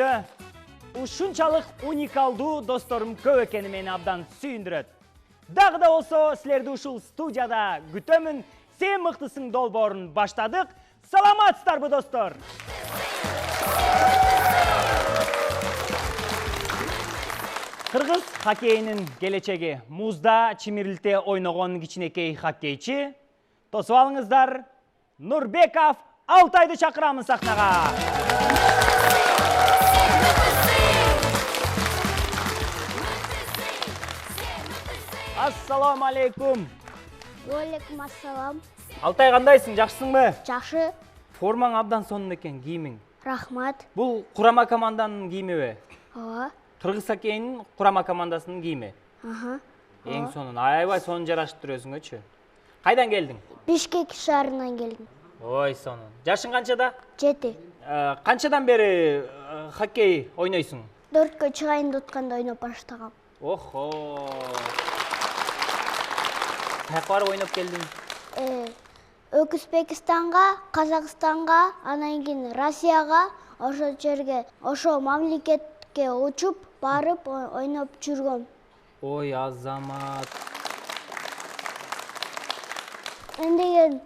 дүйнөдө ушунчалык уникалдуу досторум көп экени мени абдан сүйүндүрөт. Дагы да болсо силерди ушул студияда күтөмүн. Сен мыктысың долбоорун баштадык. Саламатсыздарбы, достор? Кыргыз хоккейинин келечеги музда чимирилте ойногон кичинекей хоккейчи. Тосуп алыңыздар, Нурбеков Алтайды чакырамын сахнага. Ассаламу алейкум. Уалейкум ассалам. Алтай, кандайсың, жакшысыңбы? Жакшы. Формаң абдан сонун экен, кийимиң. Рахмат. Бул курама команданын кийимиби? Ооба. Кыргыз хоккейинин курама командасынын кийими. Эң сонун, аябай сонун жарашып жүрөсүңчү. Кайдан келдиң? Бишкек шаарынан келдим. Ой, сонун. Жашың канчада? 7. Канчадан бери хоккей ойнойсуң? 4кө чыгайын деп атканда ойноп баштагам. Охо. Каяка барып ойноп келдиң? Өзбекстанга, Казакстанга, анан кийин Россияга, ошо жерге, ошо мамлекетке учуп барып ойноп жүргөм. Ой, азамат. Эндеген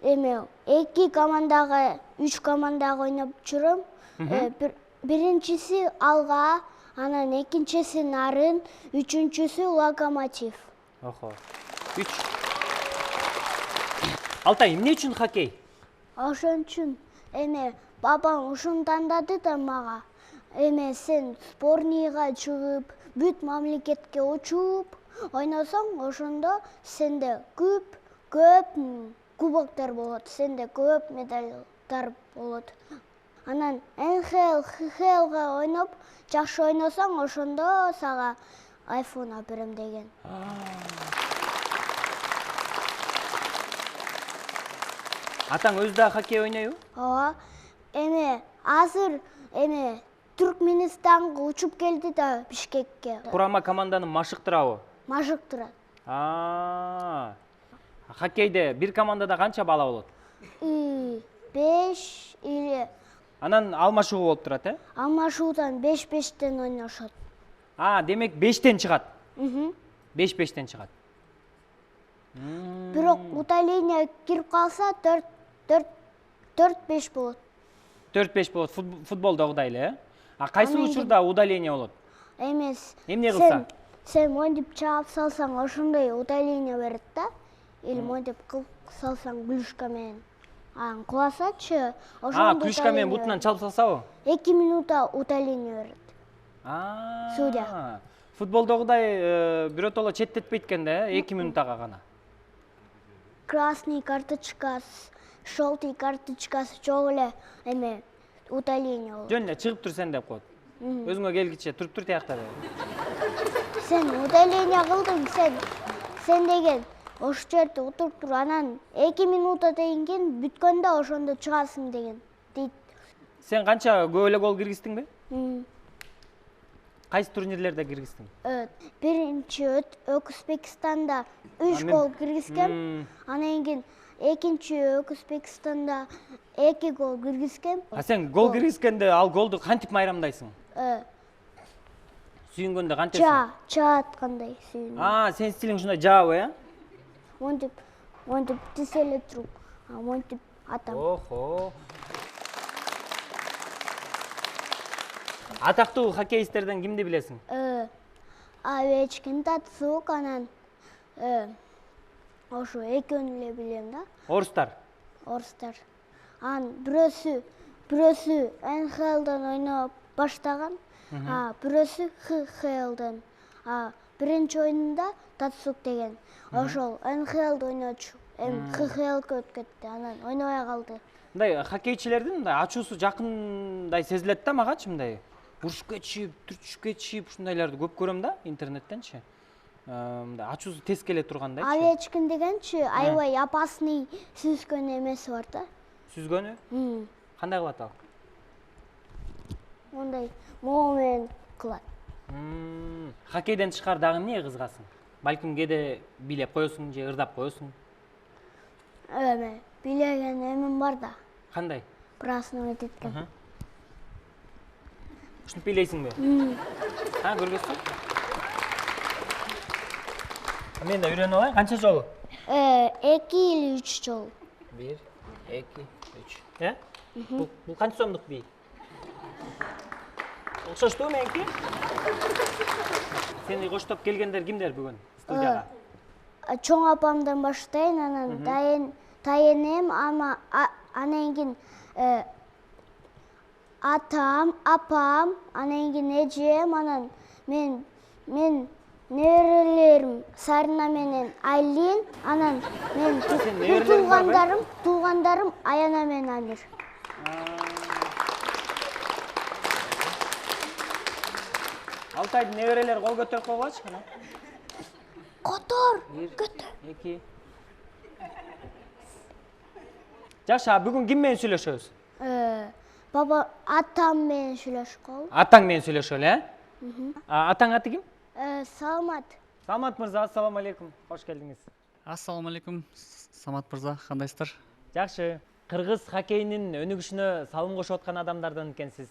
2 командага, 3 командага ойноп жүрөм. Биринчиси Алга, анан экинчиси Нарын, үчүнчүсү Локомотив. Охо. 3. Алтай, эмне үчүн хоккей? Ошон үчүн бабам ушуну тандады да мага. Сен сборныйга чыгып, бүт мамлекетке учуп ойносоң, ошондо сенде көп кубоктор болот, сенде көп медальдар болот. Анан НХЛ, ХХЛга ойноп, жакшы ойносоң, ошондо сага айфон берем деген. Атаң өзү да хоккей ойнойбу? Ооба. Азыр Түркменистанга учуп келди да Бишкекке. Курама команданы машыктырабы? Машыктырат. Хоккейде бир командада канча бала болот? 5 или Анан алмашуу болуп турат, алмашуудан 5-5тен ойношот. Демек 5тен чыгат. 5-5тен чыгат. Бирок удаление кирип калса 4-5 болот. 4-5 болот, футболдогудай эле, Кайсы учурда удаление болот? Эмес. Эмне кылса? Сен мондип чаап салсаң, ошондой удаление берет да. Или мондип кылып салсаң клюшка менен. Кыласачы, ошондо клюшка менен бутунан чалып салсабы? 2 минутта удаление берет. Судья. Футболдогудай биротоло четтетпейт экен да, 2 минуттага гана. Красный карточкасы, желтый карточкасы жок эле удаление болот. Жөн эле чыгып тур сен деп коет. Өзүңө келгиче туруп тур тиякта деп. Сен удаление кылдың, сен деген ошол жерде отуруп тур, анан 2 минуттан кийин бүткөндө ошондо чыгасың деген дейт. Сен канча көп эле гол киргиздиңби? Кайсы турнирлерде киргиздиң? Биринчи Өзбекстанда 3 гол киргизгем, анан кийин экинчи Өзбекстанда 2 гол киргизгем. Сен гол киргизгенде ал голду кантип майрамдайсың? Сүйүнгөндө кантесиң? Жааткандай сүйүнөм. Сен стилиң ушундай жаабы, Монтип тиселе туруп, монтип атам. Охо. Атактуу хоккеисттерден кимди билесиң? Овечкин, Тацук, анан ошо экөөнү эле билем да. Орустар? Орустар. Анан бирөөсү НХЛдан ойноп баштаган, бирөөсү ХХЛдан. Биринчи oyunda Тацук деген. Ошол НХЛда ойночу. ХХЛга өтүп кетти, анан ойнобой калды. Мындай хоккейчилердин мындай ачуусу жакындай сезилет да магачы, мындай урушуп кетишип, түртүшүп кетишип, ушундайларды көп көрөм да интернеттенчи. Мындай ачуусу тез келе тургандайчы. Овечкин дегенчи аябай опасный сүзгөн эмеси бар да. Сүзгөнү? Кандай кылат ал? Мондай могу менен кылат. Хоккейден тышкары дагы эмнеге кызыгасың? Балким кээде бийлеп коесуң же ырдап коесуң? Билеген эмем бар да. Кандай? Праздновать эткем. Ушинтип бийлейсиңби? Ha, көргөзсүң? Мен да үйрөнүп алайын. Канча жолу? 2 или 3 жол. 1, 2, 3. Э? Бул канча сомдук бий? Окшоштуу меники? Сени коштоп келгендер кимдер бүгүн студияга? Чоң апамдан баштайын, анан тайенем, анан кийин атам, апам, анан кийин эжем, анан мен неберелерим Сарина менен Айлин, анан мен туугандарым Аяна менен Амир. Алтайдын неберелери кол көтөрүп койгочу, кана. Котор, 2. Жакшы, бүгүн ким менен сүйлөшөбүз? Баба атам менен сүйлөшүп калдым. Атаң менен сүйлөшөлү, Атаң аты ким? Салмат. Салмат мырза, ассаламу алейкум. Кош келдиңиз. Ассаламу алейкум, Самат мырза, кандайсыздар? Жакшы. Кыргыз хоккейинин өнүгүшүнө салым кошуп аткан адамдардан экенсиз.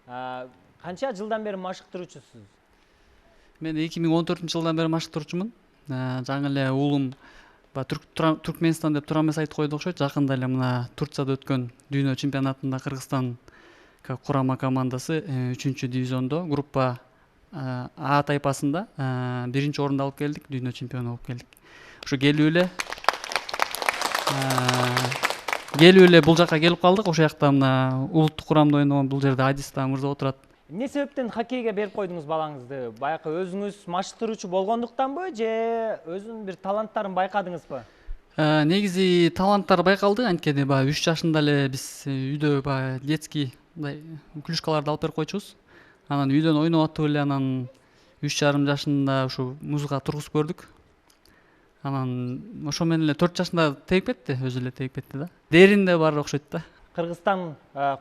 Канча жылдан бери машыктыруучусуз? Мен 2014-жылдан бери машыктыруучумун. Жаңы эле уулум Түркменстан деп туура эмес айтып койду окшойт. Жакында эле мына Турцияда өткөн дүйнө чемпионатында Кыргызстан курама командасы 3-дивизиондо группа А тайпасында 1-орунду алып келдик, дүйнө чемпиону болуп келдик. Ошо келүү эле бул жакка келип калдык. Ошол жакта мына улуттук курамда ойногон, бул жерде Адис мырза отурат. Эмне себептен хоккейге берип койдуңуз балаңызды? Баякы өзүңүз машыктыруучу болгондуктанбы же өзүнүн бир таланттарын байкадыңызбы? Негизи таланттар байкалды, анткени баягы 3 жашында эле биз үйдө баягы детский мындай клюшкаларды алып берип койчубуз. Анан үйдөн ойноп атып эле анан 3,5 жашында ушу музга тургузуп көрдүк. Анан ошо менен эле 4 жашында тегип кетти, өзү эле тегип кетти да. Деринде бар окшойт да. Кыргызстан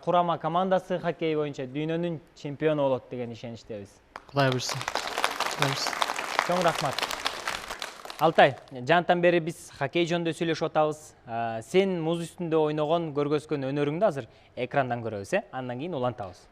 курама командасы хоккей боюнча дүйнөнүн чемпиону болот деген ишеничтебиз. Кудай буйрса. Чоң рахмат. Алтай, жантан бери биз хоккей жөнүндө сүйлөшүп атабыз. Сен муз үстүндө ойногон, көргөзгөн өнөрүңдү азыр экрандан көрөбүз, андан кийин улантабыз.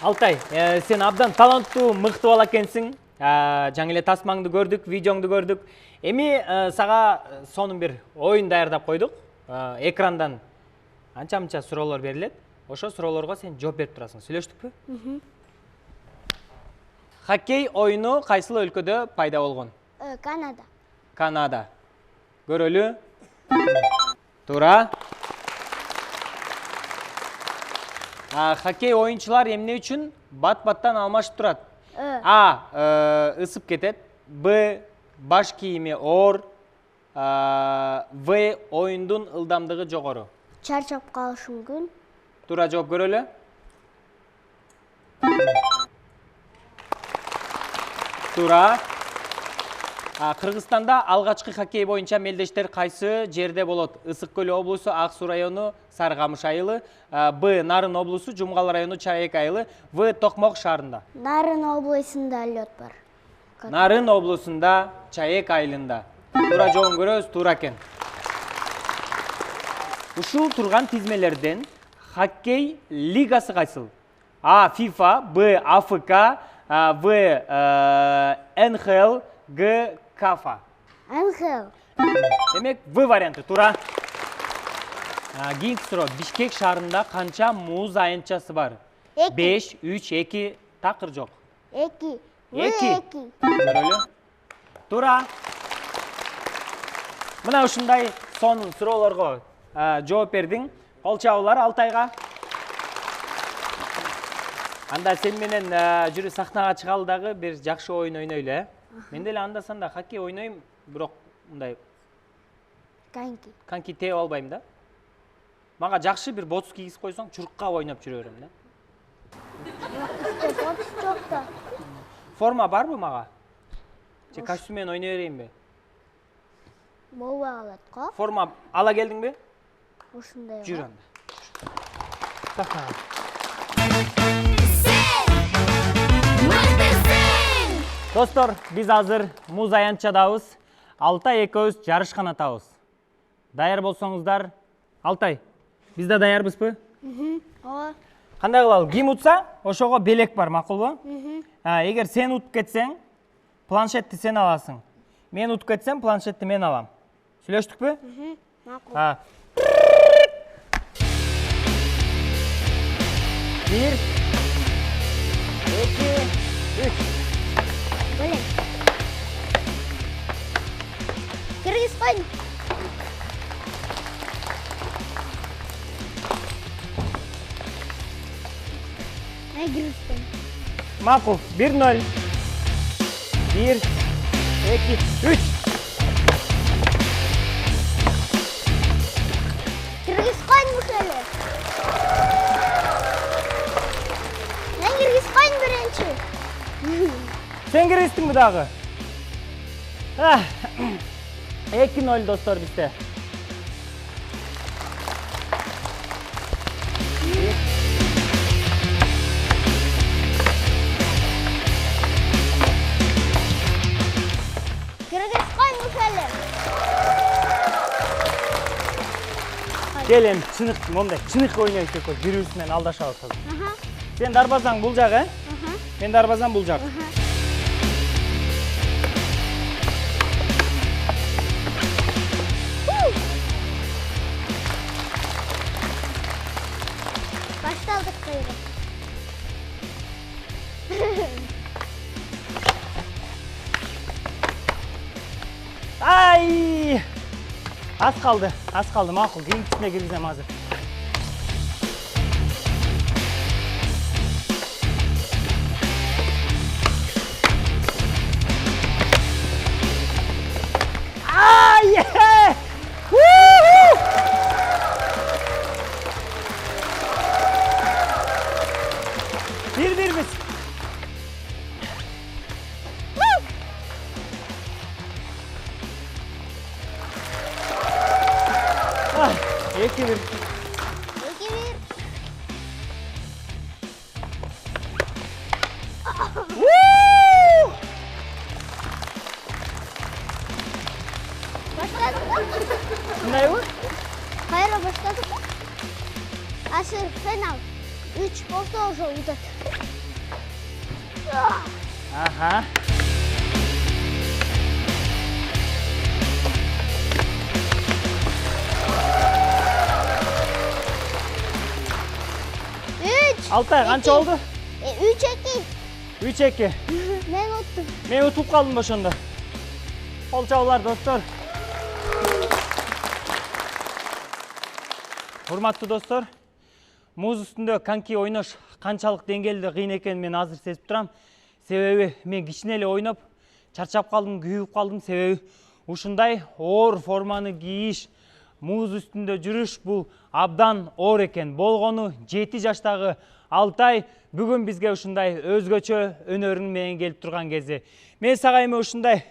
Алтай, сен абдан таланттуу, мыкты бала экенсиң. Жаңы эле тасмаңды көрдүк, видеоңду көрдүк. Эми сага сонун бир оюн даярдап койдук. Экрандан анча-мынча суроолор берилет. Ошо суроолорго сен жооп берип турасың. Сүйлөштүкпү? Хоккей оюну кайсыл өлкөдө пайда болгон? Канада. Канада. Көрөлү. Туура. Хоккей оюнчулар эмне үчүн бат-баттан алмашып турат? А. Ысып кетет. Б. Баш кийими оор. В. Оюндун ылдамдыгы жогору. Чарчап калышы мүмкүн. Туура жооп көрөлү. Туура. Кыргызстанда алгачкы хоккей боюнча мелдештер кайсы жерде болот? Ысык көл облусу, Ак Суу району, Сары Камыш айылы. Б. Нарын облусу, Жумгал району, Чаек айылы. В. Токмок шаарында. Нарын облусунда лёт бар. Нарын облусунда, Чаек айылында. Туура жообун көрөбүз, туура экен. Ушул турган тизмелерден хоккей лигасы кайсыл? А. FIFA, Б. АФК, В. НХЛ, Г. КАФА. НХЛ. Демек, В варианты туура. Кийинки суроо. Бишкек шаарында канча муз аянтчасы бар? 5, 3, 2, такыр жок. 2. 2. Көрөлү. Туура. Мына ушундай сонун суроолорго жооп бердиң. Кол чабуулар Алтайга. Анда сен менен жүрү сахнага чыгалы дагы бир жакшы оюн ойнойлу, э? Мен деле анда санда хоккей ойнойм, бирок мындай коньки тээп албайм да. Мага жакшы бир ботс кийгизип койсоң, чурукка ойноп жүрө берем да. Ботс жок да. Форма барбы мага? Же костюм менен ойной берейинби? Болбой калат го. Форма ала келдиңби? Ушундай. Жүр анда. Достор, биз азыр муз аянтчадабыз. Алтай экөөбүз жарышкан атабыз. Даяр болсоңуздар, Алтай, биз да даярбызбы? Ооба. Кандай кылалы? Ким утса, ошого белек бар, макулбу? Эгер сен утуп кетсең, планшетти сен аласың. Мен утуп кетсем, планшетти мен алам. Сүйлөштүкпү? Макул. 1, 2, 3. Болем. Кыргызстан. Кыргызстан. Макул, 1-0. 1, 2, 3. Кыргызстан мушеле. Мен Кыргызстан биринчи. Sen киргиздиңби дагы? 2-0 достор бизде. Кыргызстан мушеле. Кел эми чынык, мондай чынык ойнойт экөөбүз, бири-бирибиз менен алдашабыз азыр. Сен дарбазаң бул жак, Мен дарбазам бул жак. Başladık kıyırı. Ay! Az kaldı, makul. Keyingisine gireceğim hazır. Ay! Woohoo! Bir biz. Ah, 2-1. 2-1. Woo! Başladık mı? Ne bu? Hayır başladık mı? Asır final. 3 olsa уже uzadı. Aha. Altay kança oldu? 3-2. 3-2. Ben unuttum. Men utup kaldım başında. Kol çabılar dostlar. Hurmatlı dostlar. Muz üstünde konki oynoş kançалык деңгээлде кыйын экенин мен азыр сезип турам. Себеби мен кичине эле ойноп, чарчап калдым, күйүп калдым. Себеби ушундай оор форманы кийиш, муз үстүндө жүрүш бул абдан оор экен. Болгону 7 жаштагы Алтай бүгүн бизге ушундай өзгөчө өнөрүң менен келип турган кези. Мен сага эми ушундай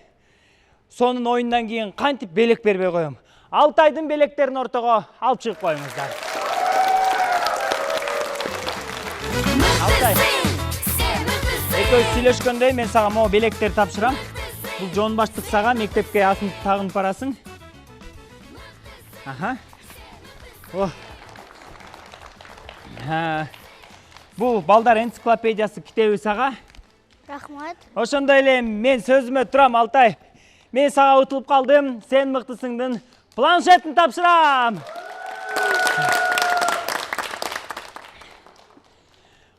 сонун оюндан кийин кантип белек бербей коем. Алтайдын белектерин ортого алып чыгып коюңуздар. Алтай. Экөөбүз сүйлөшкөндөй мен сага могу белектерди тапшырам. Бул жон баштык сага мектепке асын тагынып барасың. Аха. О. Бул балдар энциклопедиясы китеби сага. Рахмат. Ошондой эле мен сөзүмө турам, Алтай. Мен сага утулуп калдым. Сен мыктысыңдын планшетін тапшырам.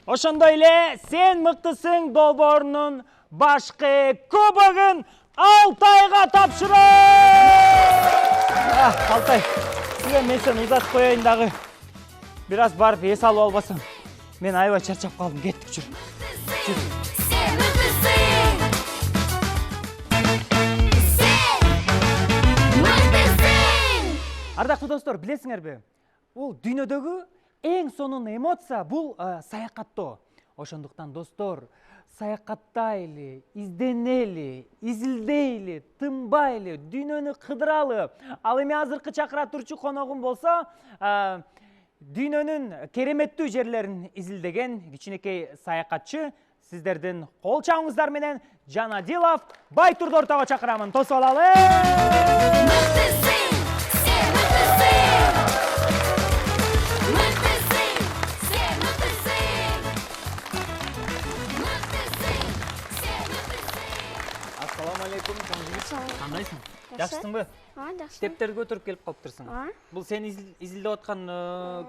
Ошондой эле сен мыктысың долбоорунун башкы кубогун Алтайга тапшырам. Алтай, мен сени узатып коеюн дагы. Бир аз барып эс алып албасам. Мен аябай чарчап калдым, кеттик жүр. Ардактуу достор, билесиңерби? Бул дүйнөдөгү эң сонун эмоция бул саякаттоо. Ошондуктан достор, саякаттайлы, изденели, изилдейли, тынбайлы, дүйнөнү кыдыралы. Ал эми азыркы чакыра турчу коногум болсо, дүйнөнүн кереметтүү жерлерин изилдеген кичинекей саякатчы, сиздердин кол чабыңыздар менен Жанадилов Байтурду ортого чакырамын. Тосуп алалы. Ассаламу алейкум. Кандайсың? Жакшысыңбы? Жакшы. Китептерди көтөрүп келип калыптырсың. Бул сен изилдеп аткан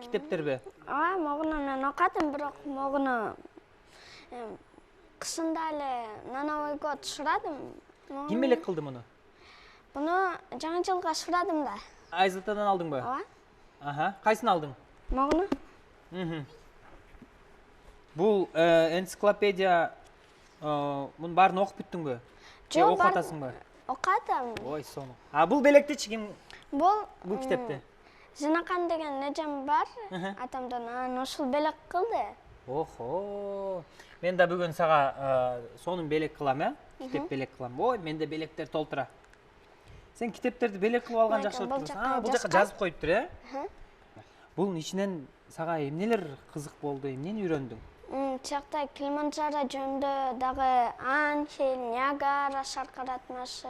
китептерби? Могуну мен окудум, бирок могуну кышында эле нановойго түшүрөдүм. Ким элек кылды муну? Буну жаңы жылга түшүрөдүм да. Айзатадан алдыңбы? Аха, кайсын алдың? Могуну. Бул энциклопедия мунун баарын окуп бүттүңбү? Же окуп атасыңбы? Окудум. Ой, сону. Бул белектичи ким? Бул китепти? Жинакан деген эжем бар, атамдан ушул белек кылды. Охо. Мен да бүгүн сага сонун белек кылам, китеп белек кылам. Ой, менде белектер толтура. Сен китептерди белек кылып алган жакшы болуп турсуң. Бул жака жазып коюптур, Бунун ичинен сага эмнелер кызык болду, эмнени үйрөндүң? Чакта Килиманджаро жөнүндө дагы Анхель, Ниагара шаркыратмасы,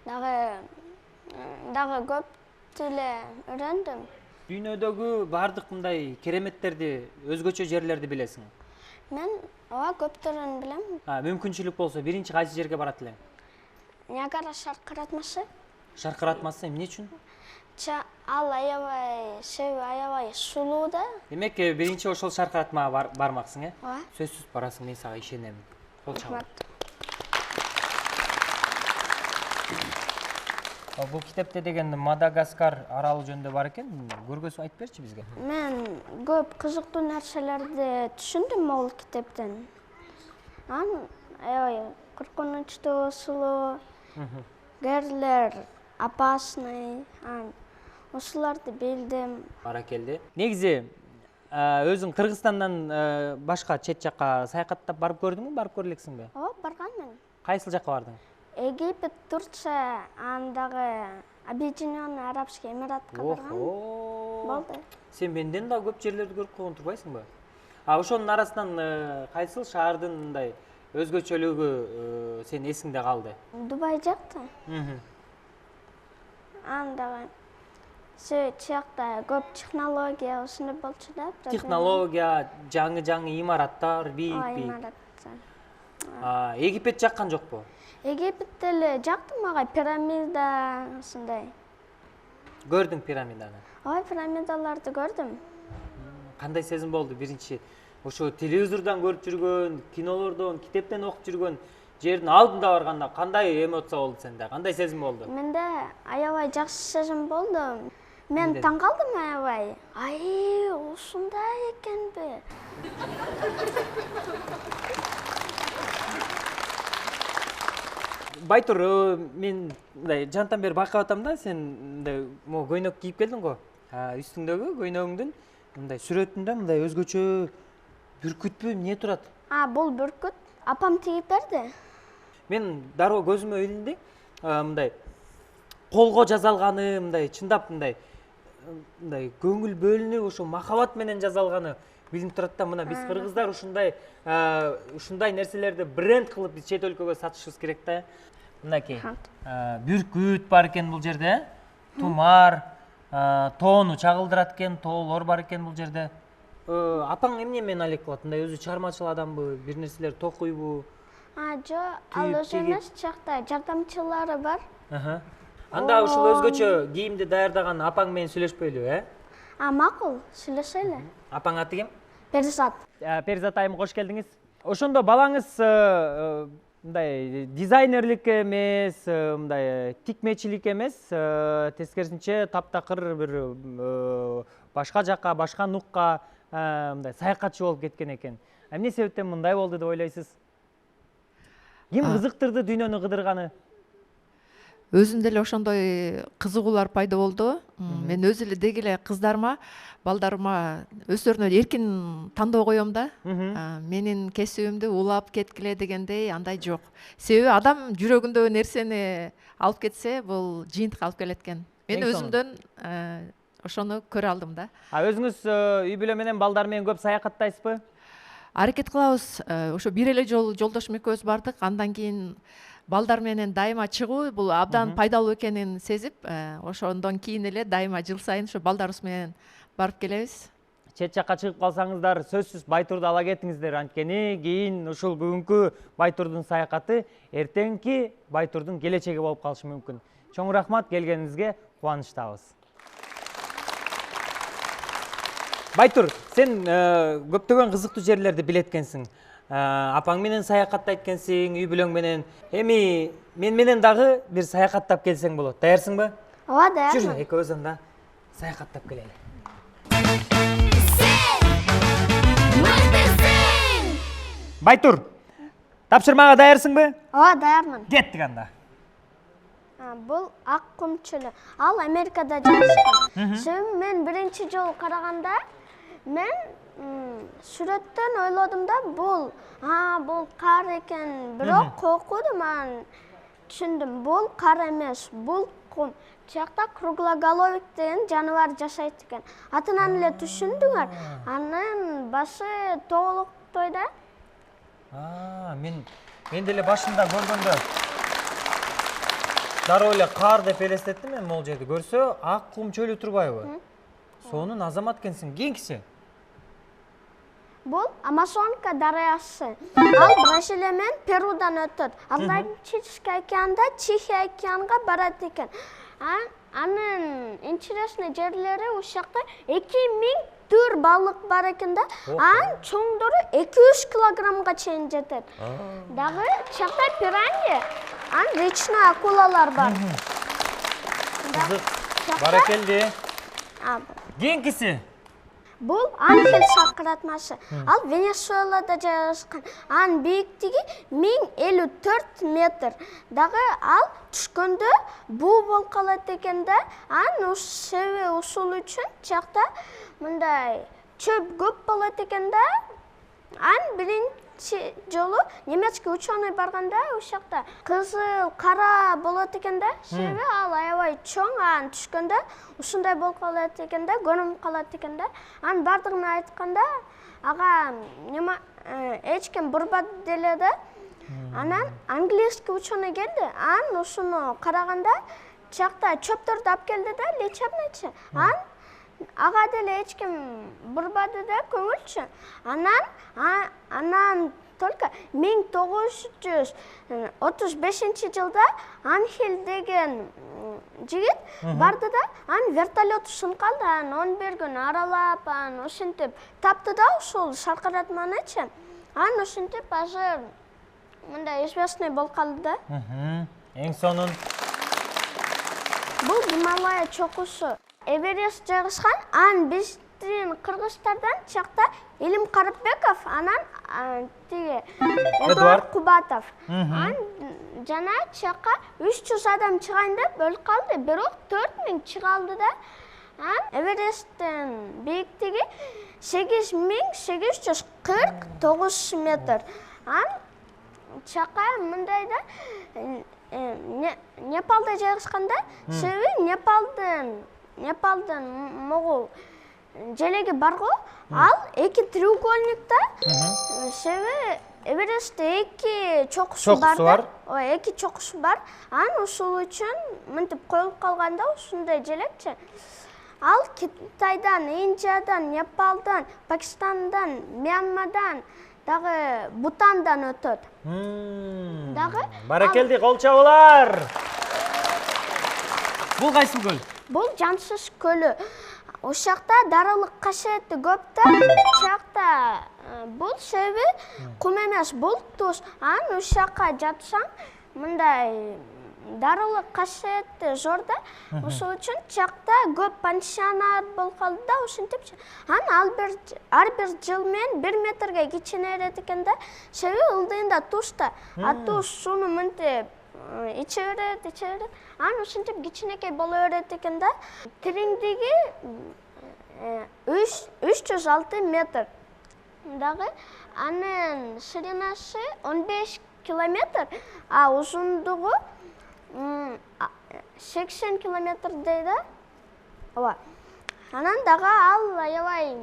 дагы көп эле үйрөндүм. Дүйнөдөгү бардык мындай кереметтерди, өзгөчө жерлерди билесиң? Мен көптөрүн билем. Мүмкүнчүлүк болсо, биринчи кайсы жерге барат элең? Ниагара шаркыратмасы. Шаркыратмасы эмне үчүн? Ал аябай сулуу да. Демек, биринчи ошол шаркыратмага бармаксың, Сөзсүз барасың, мен сага ишенем. Кол чабам. Бул китепте деген Мадагаскар аралы жөнүндө бар экен. Көргөзүп айтып берчи бизге. Мен көп кызыктуу нерселерди түшүндүм могул китептен. Аябай коркунучтуу, сулуу, герлер опасный, ушуларды билдим. Баракелди. Негизи өзүң Кыргызстандан башка чет жакка саякаттап барып көрдүңбү, барып көрө элексиңби? Барганмын. Кайсыл жакка бардың? Египет, Турция, андагы Объединенные Арабские Эмиратка баргам. Болду. Сен менден да көп жерлерди көрүп койгон турбайсыңбы? Ошонун арасынан кайсыл шаардын мындай өзгөчөлүгү сен эсиңде калды? Дубай жакта. Андагы чакта көп технология ушундай болчу да. Технология, жаңы имараттар, имараттар. Египет жаккан жокпу? Египетте эле жактым, ага пирамида ушундай. Көрдүң пирамиданы? Пирамидаларды көрдүм. Кандай сезим болду биринчи? Ошо телевизордон көрүп жүргөн, кинолордон, китептен окуп жүргөн жердин алдында барганда кандай эмоция болду сенде? Кандай сезим болду? Менде аябай жакшы сезим болду. Мен таң калдым аябай. Ушундай экенби? Байтур, мен жантан бери байкап атам да, сен мындай көйнөк кийип келдиң го. Үстүңдөгү көйнөгүңдүн мындай сүрөтүндө мындай өзгөчө бүркүтпү эмне турат? Бул бүркүт апам тигип берди. Мен дароо көзүмө илинди. Мындай колго жазалганы, мындай чындап мындай көңүл бөлүнүп, ошо махабат менен жазалганы билинип турат да. Мына биз кыргыздар ушундай нерселерди бренд кылып биз чет өлкөгө сатышыбыз керек да. мынакей бүркүт бар экен бул жерде, тумар, тоону чагылдырат экен, тоолор бар экен бул жерде. Апаң эмне менен алек кылат? Мындай өзү чыгармачыл адамбы, бир нерселер токуйбу? Жо, ал өзү эмес, жакта жардамчылары бар. Анда ушул өзгөчө кийимди даярдаган апаң менен сүйлөшпөйлүбү, Макул, сүйлөшөлү. Апаң аты ким? Перизат. Перизат айым, кош келдиңиз. Ошондо балаңыз мындай дизайнерлик эмес, мындай тикмечилик эмес, тескерисинче таптакыр бир башка жакка, башка нукка мындай саякатчы болуп кеткен экен. Эмне себептен мындай болду деп ойлойсуз? Ким кызыктырды дүйнөнү кыдырганы? Өзүмдө эле ошондой кызыгуулар пайда болду. Мен өзү эле деги эле кыздарыма, балдарыма өздөрүнө эркин тандоо коем да. Менин кесибимди улап кеткиле дегендей андай жок. Себеби адам жүрөгүндөгү нерсени алып кетсе, бул жыйынтыкка алып келет экен. Мен өзүмдөн ошону көрө алдым да. Өзүңүз үй бүлө менен балдар менен көп саякаттайсызбы? Аракет кылабыз. Ошо бир эле жолу жолдошум экөөбүз бардык. Андан кийин балдар менен дайыма чыгуу бул абдан пайдалуу экенин сезип, ошондон кийин эле дайыма жыл сайын ошо балдарыбыз менен барып келебиз. Чет жакка чыгып калсаңыздар, сөзсүз Байтурду ала кетиңиздер, анткени кийин ушул бүгүнкү Байтурдун саякаты эртеңки Байтурдун келечеги болуп калышы мүмкүн. Чоң рахмат, келгениңизге кубанычтабыз. Байтур, сен көптөгөн кызыктуу жерлерди билет экенсиң. Апаң менен саякаттайт экенсиң, үй бүлөң менен. Эми мен менен дагы бир саякаттап келсең болот. Даярсыңбы? Ооба, даярмын. Жүрү, экөөбүз анда саякаттап келели. Байтур, тапшырмага даярсыңбы? Ооба, даярмын. Кеттик анда. Бул ак кум чөлү. Ал Америкада жайгашкан. Себеби мен биринчи жолу караганда мен сүрөттөн ойлодум да, бул кар экен. Бирок кокудум, анан түшүндүм, бул кар эмес, бул кум. Жакта круглоголовик деген жаныбар жашайт экен. Атынан эле түшүндүңөр. Анын башы тоолуктой да. Мен деле башында көргөндө дароо эле кар деп элестеттим мен могул жерди. Көрсө, ак кум чөлү турбайбы? Сонун азамат экенсиң. Кийинкиси? Бул Амазонка дарыясы. Ал Бразилия менен Перудан өтөт. Атлантический океанда Тихий океанга барат экен. Анын интересный жерлери ушакта 2000 түр балык бар экен да. Анын чоңдору 200 килограммга чейин жетет. Дагы чакта пиранья, речной акулалар бар. Баракелди. Кийинкиси? Бул Анхель сакыратмасы. Ал Венесуэлада жайгашкан. Анын бийиктиги 1054 метр. Дагы ал түшкөндө буу болуп калат экен да. Анын себеби ушул үчүн жакта мындай чөп көп болот экен да. Анын биринчи жолу немецкий ученый барганда ушакта кызыл кара болот экен да. Себеби ал аябай чоң, анын түшкөндө ушундай болуп калат экен да, көрүнүп калат экен да. Анын бардыгын айтканда, ага эч ким бурбады деле да. Анан английский ученый келди. Анан ушуну караганда жакта чөптөрдү алып келди да, лечебныйчы. Ага деле эч ким бурбады да, көңүлчү. Анан только 1935 жылда Анхель деген жигит барды да, анын вертолету сынып калды. Анан 11 күн аралап, анан ошентип тапты да ушул саркыратманычы. Анан ошентип азыр мындай известный болуп калды да. Эң сонун. Бул Гималая чокусу. Эверест жайгашкан. Анан биздин кыргыздардан чакта Илим Карыпбеков, анан тиги Эдуард Кубатов. Анан жана чакка 300 адам чыгайын деп бөлүп калды. Бирок 4000 чыга алды да. Анан Эвересттин бийиктиги 8849 метр. Анан чакка мындай да, Непалда жайгашканда, себеби Непалдын могул желеги бар го, ал эки треугольникта, себеби Эверестте эки чокусу Чокусу бар. Ой, эки чокусу бар. Анан ушул үчүн мынтип коюлуп калганда ушундай желекчи. Ал Китайдан, Индиядан, Непалдан, Пакистандан, Мьянмадан, дагы Бутандан өтөт. Дагы Баракелди, кол чабуулар. Бул кайсы көл? бул Жансыз көлү. Ушакта дарылык касиети көп да. Ушакта бул себеби кум эмес, бул туз. Анан ушакка жатсаң, мындай дарылык касиети зор да. Ошол үчүн чакта көп пансионат болуп калды да, ушинтип. Анан ар бир жыл менен 1 метрге кичинерет экен да. Себеби ылдыйында туз да. А туз сууну мынтип içe берет. Анан ушинтип кичинекей боло берет экен да. Тереңдиги 306 метр. Дагы анын ширинасы 15 километр, а узундугу 80 километр дейди. Ооба. Анан дагы ал аябай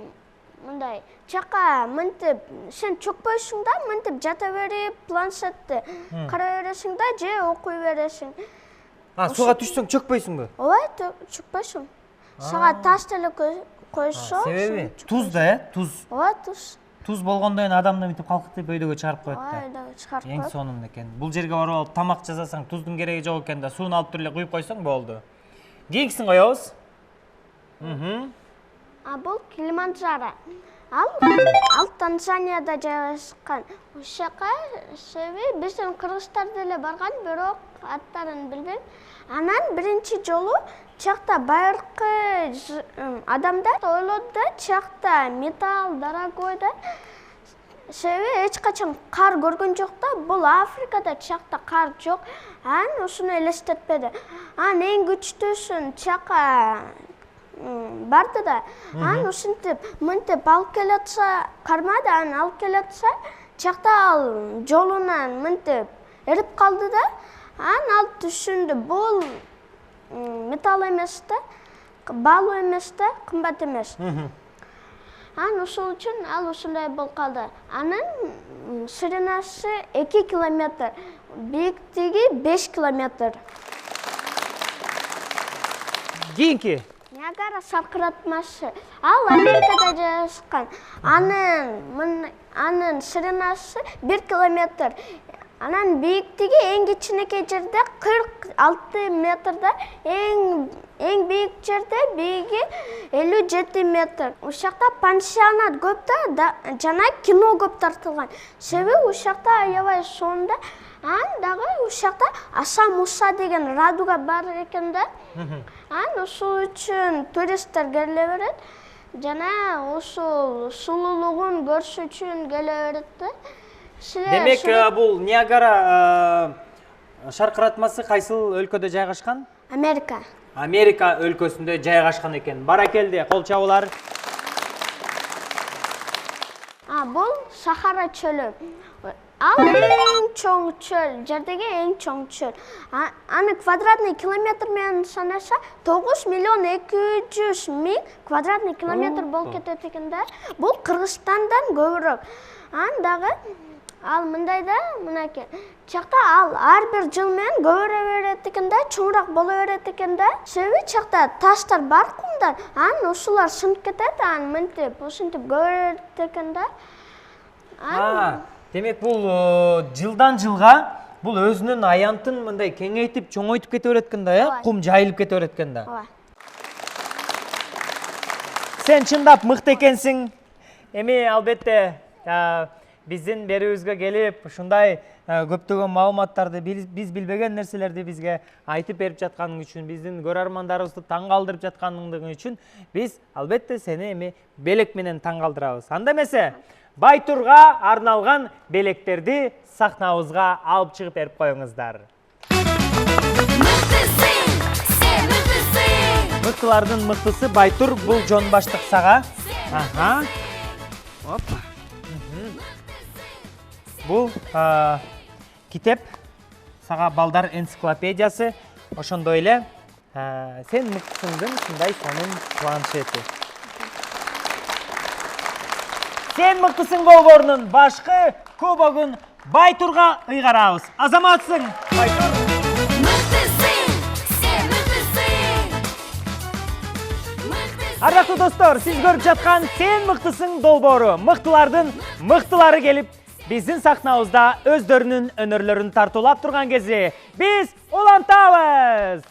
мындай чакка мынтип сен чөкпөйсүң да, мынтип жата берип планшетти карай бересиң да, же окуй бересиң. Сууга түшсөң чөкпөйсүңбү? Ооба, чөкпөйсүң. Сага таш деле койсо. Себеби туз да, туз. Ооба, туз. Туз болгондон кийин адамды мынтип калкытып өйдөгө чыгарып коет да. Ооба, чыгарып Эң коет. сонун экен. Бул жерге барып алып тамак жасасаң, туздун кереги жок экен да, сууну алып туруп эле куюп койсоң болду. Кийинкисин коебуз. Бул Килиманджаро. Ал Танзанияда жайгашкан. Ушака себеби биздин кыргыздар деле барган, бирок аттарын билбейм. Анан биринчи жолу чакта байыркы адамдар ойлоду да, чакта металл дорогой да. Себеби эч качан кар көргөн жок да. Бул Африкада чакта кар жок. Анан ушуну элестетпеди. Анан эң күчтүүсүн чакка барды да. Анан ушинтип мынтип алып келатса, кармады, анан алып келатса, чакта ал жолунан мынтип эрип калды да. Анан ал түшүндү, бул металл эмес да, баалуу эмес да, кымбат эмес. Анан ошол үчүн ал ушундай болуп калды. Анын ширинасы 2 километр, бийиктиги 5 километр. Кийинки Ниагара саркыратмасы. Ал Америкада жайгашкан. Анын ширинасы 1 километр. Анан бийиктиги эң кичинекей жерде 46 метрда, эң бийик жерде бийиги 57 метр. Ушакта пансионат көп да, жана кино көп тартылган. Себеби ушакта аябай сонун да. Анан дагы ушакта Аса Муса деген радуга бар экен да. Анан ошол үчүн туристтер келе берет. Жана ошол сулуулугун көрүш үчүн келе берет да. Демек, бул Ниагара шаркыратмасы кайсыл өлкөдө жайгашкан? Америка. Америка өлкөсүндө жайгашкан экен. Баракелди, кол чабуулар. Бул Сахара чөлү. Ал эң чоң чөл, жердеги эң чоң чөл. Аны квадратный километр менен санаса 9 миллион 200 миң квадратный километр болуп кетет экен да. Бул Кыргызстандан көбүрөөк. Анан дагы ал мындай да, мынакей. Чакта ал ар бир жыл менен көбөрө берет экен да, чоңураак боло берет экен да. Себеби чакта таштар бар, кумдар. Анан ушулар сынып кетет, анан мынтип, ушинтип көбөрөт экен да. Демек, бул жылдан жылга бул өзүнүн аянтын мындай кеңейтип, чоңойтуп кете берет экен да, кум жайылып кете берет экен да. Сен чындап мыкты экенсиң. Эми албетте биздин берүүбүзгө келип, ушундай көптөгөн маалыматтарды, биз билбеген нерселерди бизге айтып берип жатканың үчүн, биздин көрөрмандарыбызды таң калтырып жаткандыгың үчүн биз албетте сени эми белек менен таң калтырабыз. Анда эмесе, Байтурга арналган белектерди сахнабызга алып чыгып берип коюңуздар. Мыктылардын мыктысы Байтур, бул жон баштык сага. Опа. Бул китеп, сага балдар энциклопедиясы, ошондой эле сен мыктысыңдын ушундай сонун планшети. Сен мыктысың болборунун башкы көбөгүн Байтурга ыйгарабыз. Азаматсың, Байтур. Мыктысың, сен мыктысың. Ардактуу достор, сиз көрүп жаткан Сен мыктысың долбоору. Мыктылардын мыктылары келип, биздин сахнабызда өздөрүнүн өнөрлөрүн тартуулап турган кези биз улантабыз.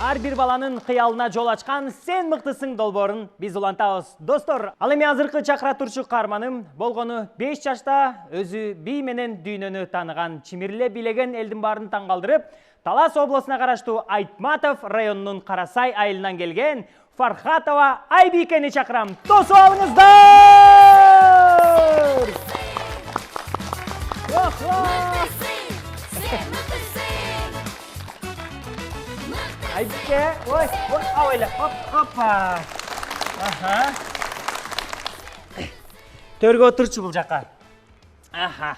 Ар бир баланын кыялына жол ачкан Сен мыктысың долбоорун биз улантабыз. Достор, ал эми азыркы чакыра турчу каарманым болгону 5 жашта өзү бий менен дүйнөнү тааныган, чимирле билеген элдин баарын таң калтырып, Талас облусуна караштуу Айтматов районунун Карасай айылынан келген Фархатова Айбикени чакырам. Тосуп алыңыздар! Айбике, ой, авайла, опа. Аха. Төргө отурчу бул жака. Аха.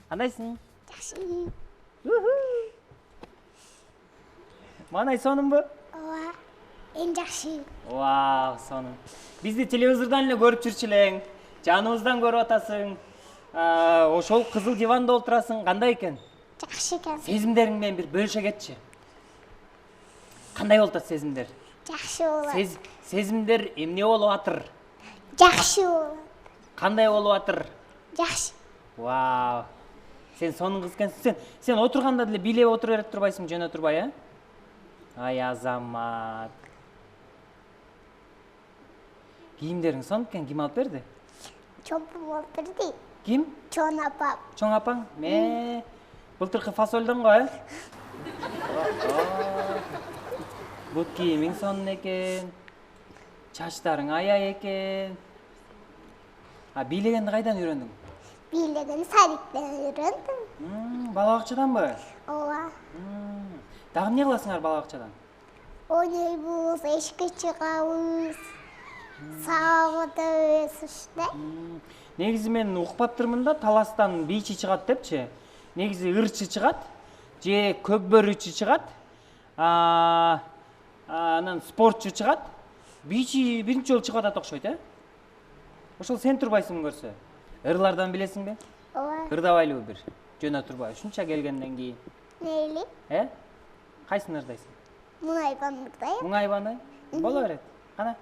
Кандайсың? Жакшы. Манай сонунбу? Ооба. Эң жакшы. Вау, сонун. Бизди телевизордон эле көрүп жүрчү элең. Жаныбыздан көрүп атасың. Ошол кызыл диванда отурасың. Кандай экен? Жакшы экен. Сезимдериң менен бир бөлүшө кетчи. Кандай болуп атат сезимдер? Жакшы болот. Сезимдер эмне болуп атыр? Жакшы болот. Кандай болуп атыр? Жакшы. Вау. Сен сонун кыз экенсиң. Сен отурганда деле бийлеп отура берип турбайсың, жөнө турбай, э? Ай, Азамат. Кийимдериң сонун экен, ким алып берди? Чомпу болуп берди. Ким? Чоң апам. Чоң апаң? Былтыркы фасолдон го, э? Бут кийимиң сонун экен. Чачтарың аяй экен. Бийлегенди кайдан үйрөндүң? Бийлеген садиктен үйрөндүм. Бала бакчаданбы? Ооба. Дагы эмне кыласыңар бала бакчадан? Ойнойбуз, эшикке чыгабыз. Сабак өтөбүз ушундай. Негизи мен укпаптырмын да, Таластан бийчи чыгат депчи. Негизи ырчы чыгат, же көкбөрүчү чыгат. Анан спортчу чыгат. Бийчи биринчи жолу чыгып атат окшойт, э? Ошол сен турбайсың көрсө. Ырлардан билесиңби? Ооба. Ырдабайлыбы бир? Жөнө турбай, ушунча келгенден кийин. Мейли. Кайсын ырдайсың? Мунайбан ырдайм. Муңайбаны? Боло берет. Кана.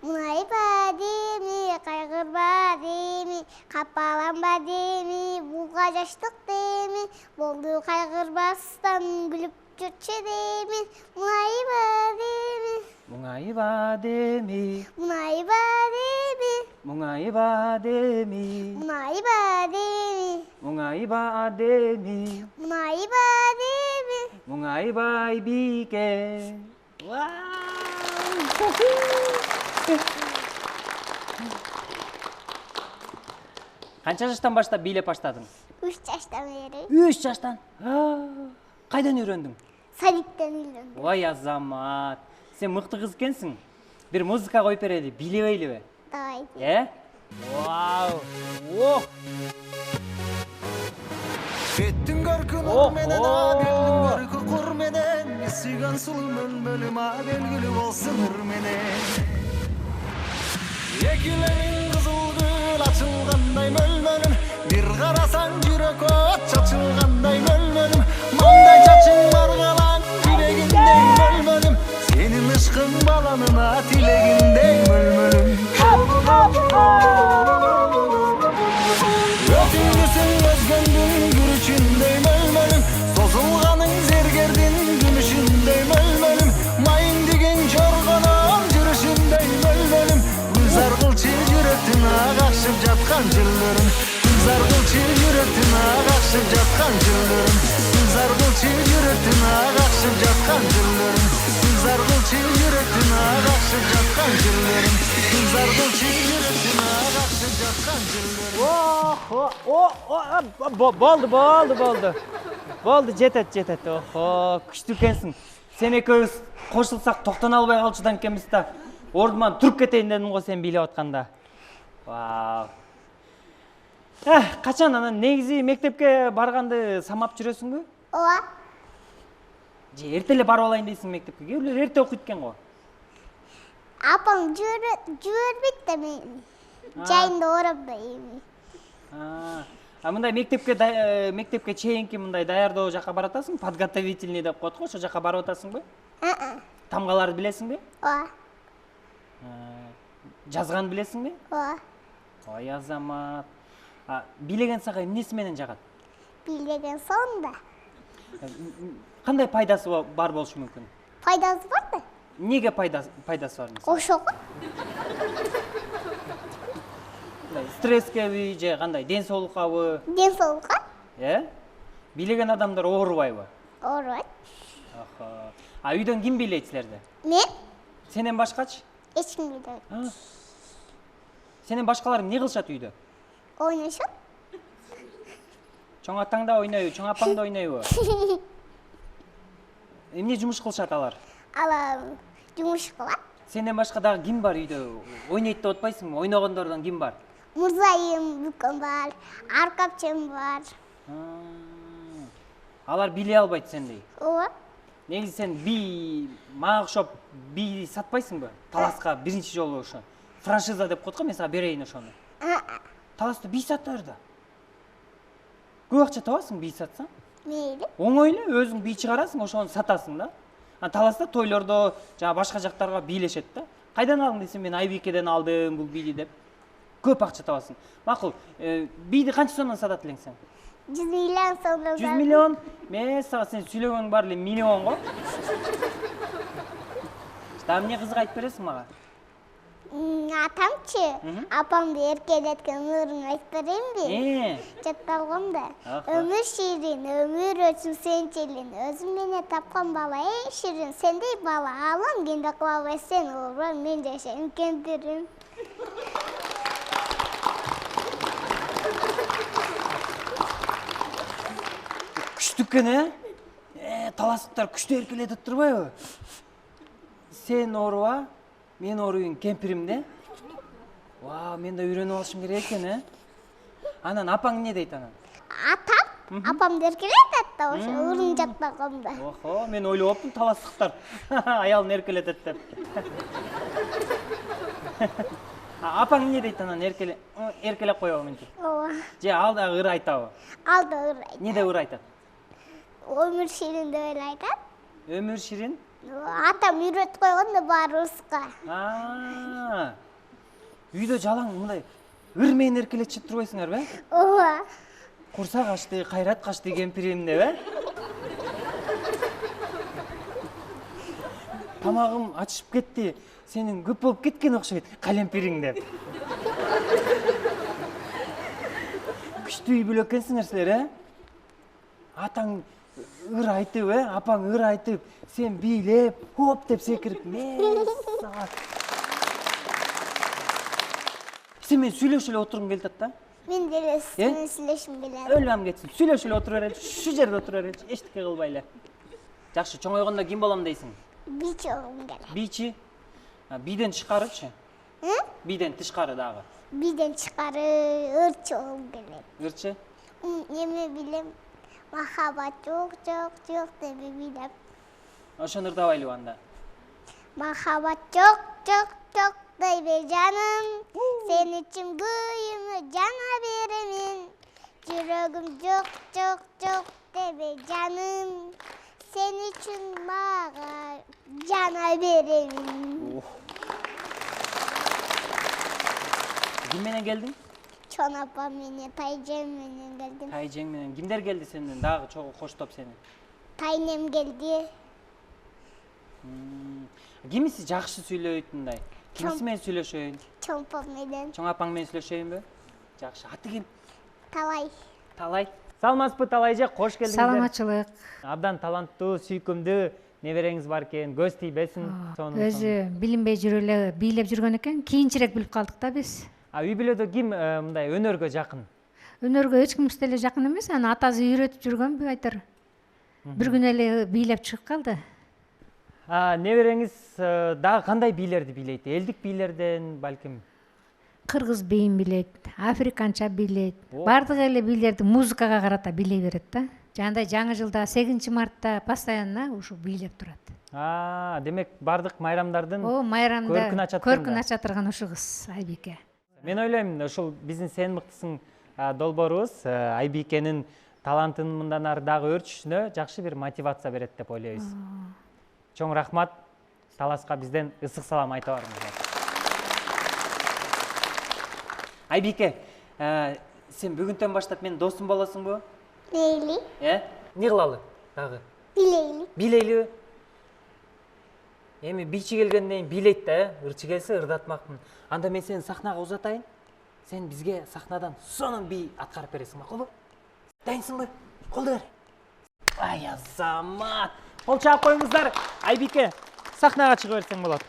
Мунайба деми, кайгырба деми, капаланба деми, буга жаштык деми, болду кайгырбастан күлүп жүрчү деми, мунайба деми. Муңайба деми, Мунайба деми, муңайба деми, мунайба деми, муңайба деми, мунайба деми. муңайба Айбике. Канча жаштан баштап бийлеп баштадың? 3 жаштан бери. 3 жаштан? Кайдан үйрөндүң? Садиктен үйрөндүм. Ой, Азамат, сен мыкты кыз экенсиң. Бир музыка коюп берели, бийлебейлиби? Давай. Вау! Ох! Кеттің көркі нұр менен, келдің көркі құр менен, сүйген сұлу мөлмөлім, белгілі болсын ыр менен. Екілерің қызыл гүл açılғандай мөлмөлім, бір қарасаң жүрек от шашылғандай мөлмөлім, маңдай шашың марғалаң жүрегіндей мөлмөлім, сенің ышқың баланына тілегіндей мөлмөлім. Өтінгісің өзгендің күрішіндей мөлмөлім, созылғаның зергердің күмішіндей мөлмөлім, майын деген жорғанан жүрішіндей мөлмөлім, күзар қылчыл жүректің ағашып жатқан жырлырым, күзар қылчыл жүректің ағашып жатқан жырлырым, күзар қылчыл жүректің ағашып жатқан жырлырым, күзар қылчыл жүректің ағашып жатқан жырлырым, күзар қылчыл жүректің ағашып жатқан жырлырым. Болды, жетет. Охо, күчтүү экенсиң. Сен экөөбүз кошулсак токтоно албай калчудан экенбиз да. Ордуман туруп кетейин дедим го сен бийлеп атканда. Вау. Качан анан негизи мектепке барганды самап жүрөсүңбү? Ооба. Же эрте эле барып алайын дейсиң мектепке? Кээ бирөө эрте окуйт экен го. Апам жібербейді да мені. Жайында орабдаймын. Мындай мектепке чейинки мындай даярдоо жака баратасың, подготовительный деп коет го, ошо жака барып атасыңбы? Тамгаларды билесиңби? Ооба. Жазган билесиңби? Ооба. Ой азамат. Билеген сага эмнеси менен жагат? Билеген сонда. Кандай пайдасы бар болушу мүмкүн? Пайдасы бар да? Неге пайдасы бар мисалы? Ошого. Стресскеби же кандай? Ден соолуккабы? Ден соолукка. Билеген адамдар оорубайбы? Оорубайт. Үйдөн ким бийлейт силерди? Мен Сенен башкачы? эч ким билбейт. Сенен башкалар эмне кылышат үйдө? Ойношот. Чоң атаң да ойнойбу, чоң апаң да ойнойбу? Эмне жумуш кылышат алар? Алар жумуш кылат. Сенден башка дагы ким бар үйдө? Ойнойт деп атпайсыңбы? Ойногондордон ким бар? Мурзайым бүкөн бар, Аркапчем бар. Алар билей албайт сендей. Ооба. Негизи сен мага окшоп би сатпайсыңбы? Таласка биринчи жолу ошо. Франшиза деп коет го, мен сага берейин ошону. Таласта би сата бер да. Көп акча табасың би сатсаң. Мейли. Оңой эле, өзүң би чыгарасың, ошону сатасың да. Таласта тойлордо, жана башка жактарга бийлешет да. Кайдан алдың десем, мен Айбикеден алдым бул биди деп. Көп акча табасың. Макул, биди канча сомдон сатат элең сен? 100 миллион сомдон. 100 миллион? Мен сага сен сүйлөгөнүң бар эле миллион го. Дагы эмне кызык айтып бересиң мага? Атамчы, апамды эркелеткен ырын айтып берейинби? Жатталгам да. Өмүр ширин, өмүр өтсүн сенчелин. Өзүм менен тапкан бала эң ширин. Сендей бала алам, кенде кыла албай сен олбор, мен жашайм кемпирим. Күчтүү экен, таластыктар күчтүү эркелетип турбайбы? Сен ооруба, мен оорубайм кемпиримде. Мен да үйрөнүп алышым керек экен, Анан апаң эмне дейт анан? Атам, апамды эркелетет да ошо ырын жатталгамда. Мен ойлоптум таластыктар аялын эркелетет деп. Апаң эмне дейт анан эркелеп коебу мынтип? Ооба. Же ал да ыр айтабы? Ал да ыр айтат. Эмне деп ыр айтат? Өмүр ширин деп эле айтат. Өмүр ширин? Атам үйрөтүп койгон да баарыбызга. Үйдө жалаң мындай ыр менен эркелетишип турбайсыңарбы? Ооба. Курсак ачты, кайрат качты кемпирим деп, Тамагым ачышып кетти, сенин көп болуп кеткен окшойт, калемпириң деп. Күчтүү үй бүлө экенсиңер силер, Атаң ыр айтып, апаң ыр айтып, сен бийлеп, хоп деп секирип, Сен мен сүйлөшүп эле отургум келип атат да. Мен деле сизден сүйлөшүм келет. Өлмөм кетсин, сүйлөшүп эле отура берели, шу жерде отура берели, эчтеке кылбай эле. Жакшы, чоңойгондо ким болом дейсиң? Бич болгум келет. Бичи? Биден тышкарычы? Биден тышкары дагы. Биден тышкары ырчы болгум келет. Ырчы? Эме билем, махабат жок деп билем. Ошону ырдабайлыбы анда? Махабат жок дейбе жаным, сен үчүн күйүмө жана беремин. Жүрөгүм жок дейбе жаным, сен үчүн мага жана беремин. Ким менен келдиң? Чоң апам менен, тайжем менен келдим. Тайжең менен. Кимдер келди сенден дагы чогуу коштоп сени? Тайнем келди. Кимиси жакшы сүйлөйт мындай? Кимиси менен сүйлөшөйүн? Чоң апам менен. Чоң апаң менен сүйлөшөйүнбү? Жакшы. Аты ким? Талай. Талай. Саламатсызбы Талай эже, кош келдиңиздер. Саламатчылык. Абдан таланттуу, сүйкүмдүү небереңиз бар экен, көз тийбесин. Өзү билинбей жүрүп эле бийлеп жүргөн экен. Кийинчерээк билип калдык да биз. Үй бүлөдө ким мындай өнөргө жакын? Өнөргө эч кимибиз деле жакын эмес. Аны атасы үйрөтүп жүргөнбү айтыр. Бир күнү эле бийлеп чыгып калды. Небереңиз дагы кандай бийлерди бийлейт? Элдик бийлерден балким? Кыргыз бийин билет, африканча билет. Бардык эле бийлерди музыкага карата билей берет да. Жандай жаңы жылда 8-мартта постоянно ушу бийлеп турат. Демек бардык майрамдардын О, майрамда көркүн ачат көркүн ача турган ушу кыз Айбике. Мен ойлойм, ушул биздин Сен мыктысың долбоорубуз Айбикенин талантын мындан ары дагы өрчүшүнө жакшы бир мотивация берет деп ойлойбуз. Чоң рахмат. Таласка бизден ысык салам айта барыңыз. Айбике, сен бүгүндөн баштап менин досум болосуңбу? Мейли, Не кылалы дагы? билейли. Бийлейлиби? Эми бичи келгенден кийин бийлейт да, ырчы келсе ырдатмакмын. Анда мен сени сахнага узатайын. Сен бизге сахнадан сонун бий аткарып бересиң, макулбу? Дайынсыңбы? Колду бер. Ай, азамат. Кол чаап коюңуздар. Айбике, сахнага чыга берсең болот.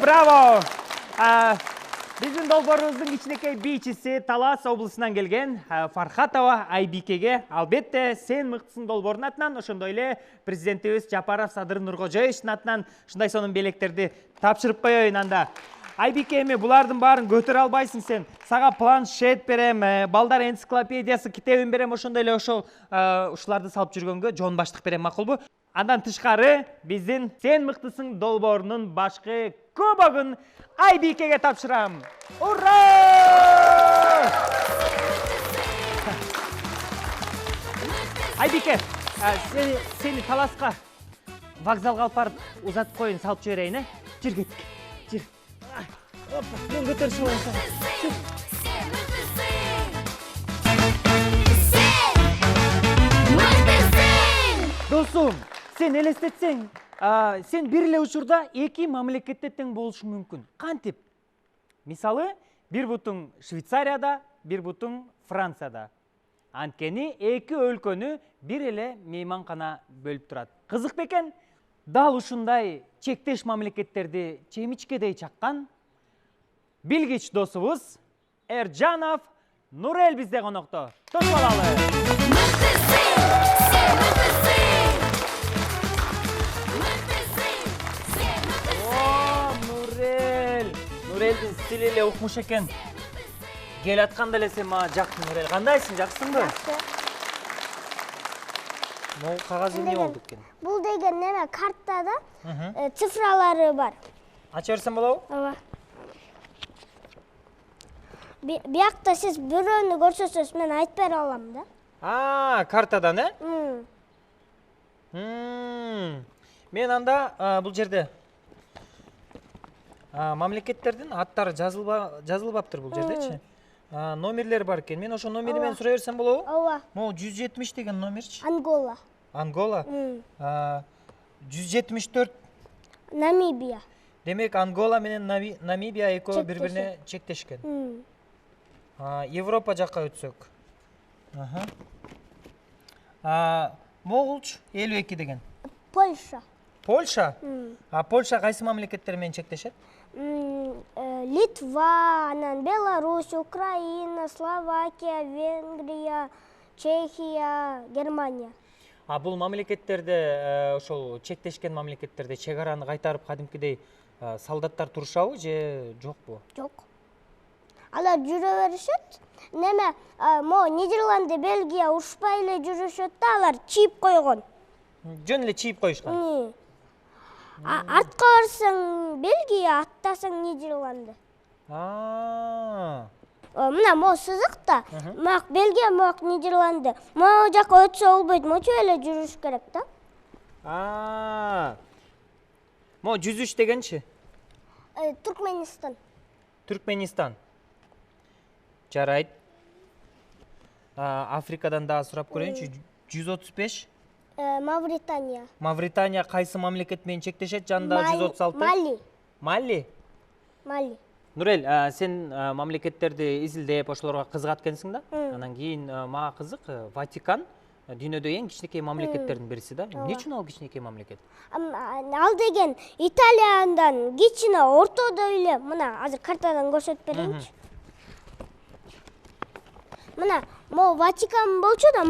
Браво! Биздин долбоорубуздун кичинекей бийчиси Талас облусунан келген Фархатова Айбикеге албетте Сен мыктысың долбоорунун атынан, ошондой эле президентибиз Жапаров Садыр Нуркожоевичтин атынан ушундай сонун белектерди тапшырып коеюн анда. Айбике, эми булардын баарын көтөрө албайсың сен. Сага планшет берем, балдар энциклопедиясы китебин берем, ошондой эле ушуларды салып жүргөнгө жон баштык берем, макулбу? Андан тышкары биздин Сен мыктысың долбоорунун башкы кубогун Айбикеге тапшырам. Ура! Айбике, сени Таласка вокзалга алып барып узатып коюн, салып жиберейин, Жүр кеттик. Жүр. Опа, мен көтөрүшүп алсам. Досум, сен элестетсең, сен бир эле учурда эки мамлекетте тең болушуң мүмкүн. Кантип? Мисалы, бир бутуң Швейцарияда, бир бутуң Францияда. Анткени эки өлкөнү бир эле мейманкана бөлүп турат. Кызык бекен? Дал ушундай чектеш мамлекеттерди чемичкедей чаккан билгич досубуз Эржанов Нурел бизде конокто. Тосуп алалы. Нурелдин стили эле укмуш экен. Кел атканда эле сен мага жактың, Нурел. Кандайсың, жаксыңбы? Жакшы. Могу кагаз эмне болду экен? Бул деген неме картада цифралары бар. Ача берсем болобу? Ооба. Биякта сиз бирөөнү көрсөтсөңүз мен айтып бере алам да. Картадан, Мен анда бул жерде мамлекеттердин аттары жазылбаптыр бул жердечи. Номерлер бар экен. Мен ошо номери менен сурай берсем болобу? Ооба. Могу 170 деген номерчи. Ангола. Ангола. 174. Намибия. Демек Ангола менен Намибия экөө бири-бирине чектешкен. Европа жакка өтсөк. Могулчу 52 деген. Польша. Польша? Польша кайсы мамлекеттер менен чектешет? Литва, анан Беларусь, Украина, Словакия, Венгрия, Чехия, Германия. Бул мамлекеттерде ошол чектешкен мамлекеттерде чек араны кайтарып кадимкидей солдаттар турушабы же жокпу? Жок. Алар жүрө беришет. Неме, Нидерланды, Бельгия урушпай эле жүрүшөт да, алар чийип койгон. Жөн эле чийип коюшкан. Артка барсаң Бельгия, аттасаң Нидерланды. Мына мо сызыкта, мак Бельгия, мак Нидерланды. Мо жака өтсө болбойт, мочу эле жүрүш керек да. Мо 103 дегенчи? Туркменистан. Түркменистан. Жарайт. Африкадан да сурап көрөйүнчү. 135. Мавритания. Мавритания кайсы мамлекет менен чектешет? Жанында 136. Мали. Мали. Нурел, сен мамлекеттерди изилдеп, ошолорго кызыгат экенсиң да? Анан кийин мага кызык, Ватикан дүйнөдө эң кичинекей мамлекеттердин бириси да. Эмне үчүн ал кичинекей мамлекет? Ал деген Италиядан кичине ортодо эле, мына азыр картадан көрсөтүп берейинчи. Мына мо Ватикан болчу да,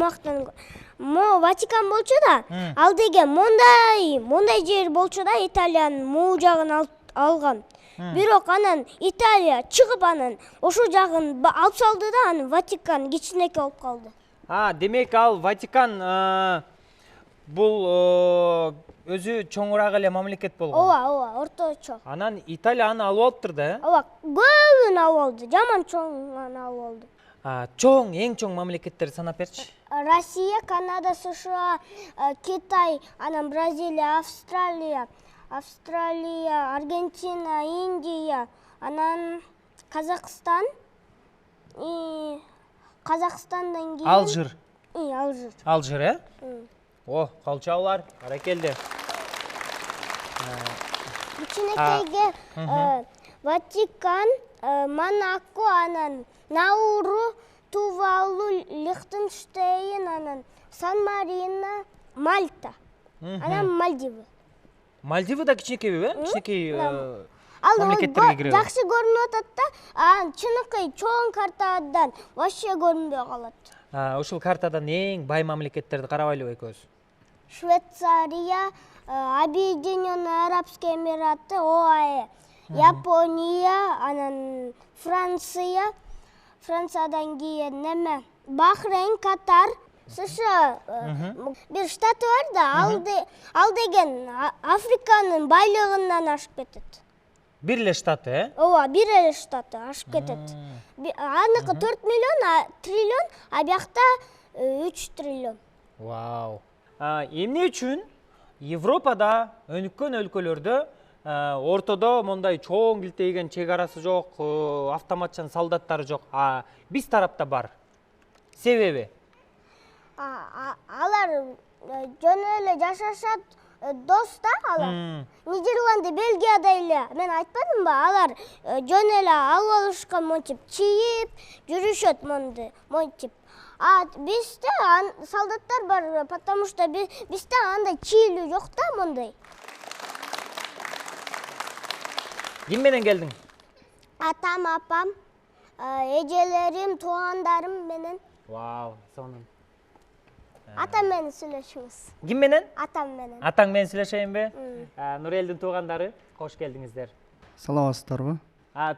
ал деген мондай жер болчу да, Италиянын могу жагын алган. Бирок анан Италия чыгып анан ошол жагын алып салды да, анан Ватикан кичинекей болуп калды. Демек ал Ватикан бул өзү чоңураак эле мамлекет болгон. Ооба, орточо. Анан Италия аны алып алыптыр да, Ооба, көбүн алып алды, жаман чоңун алып алды. Эң чоң мамлекеттерди санап берчи. Россия, Канада, США, Китай, анан Бразилия, Австралия, Аргентина, Индия, анан Казакстан, Казакстандан кийин Алжир. Алжир. Калчаулар, баракелде. Кичинекейге Ватикан, Монако, анан Науру, Тувалу, Лихтенштейн, анан Сан-Марино, Мальта, анан Мальдивы. Мальдивы да кичинекейби, кичинекей Ал мамлекеттерге кирет. жакшы көрүнүп атат да, чыныкай чоң картадан вообще көрүнбөй калат. Ушул картадан эң бай мамлекеттерди карабайлыбы экөөбүз? Швейцария, Объединенные Арабские Эмираты, ОАЭ, Япония, анан Франциядан кийин неме? Бахрейн, Катар, США. Бир штаты бар да, ал деген Африканын байлыгынан ашып кетет. Бир эле штаты, Ооба, бир эле штаты ашып кетет. Аныкы 4 миллион, триллион, а биякта 3 триллион. Вау. Эмне үчүн Европада өнүккөн өлкөлөрдө ортодо мондай чоң килтейген чек арасы жок, автоматчан солдаттары жок, биз тарапта бар? Себеби? Алар жөн эле жашашат, дос да алар. Нидерланды, Бельгияда эле, мен айтпадымбы, алар жөн эле алып алышкан монтип чийип, жүрүшөт монтип. Бизде солдаттар бар, потому что бизде андай чийлүү жок да мондай. Ким менен келдиң? Атам, апам, эжелерим, туугандарым менен. Вау, сонун. Атам менен сүйлөшүбүз. Ким менен? Атам менен. Атаң менен сүйлөшөйүнбү? Нурелдин туугандары, кош келдиңиздер. Саламатсыздарбы?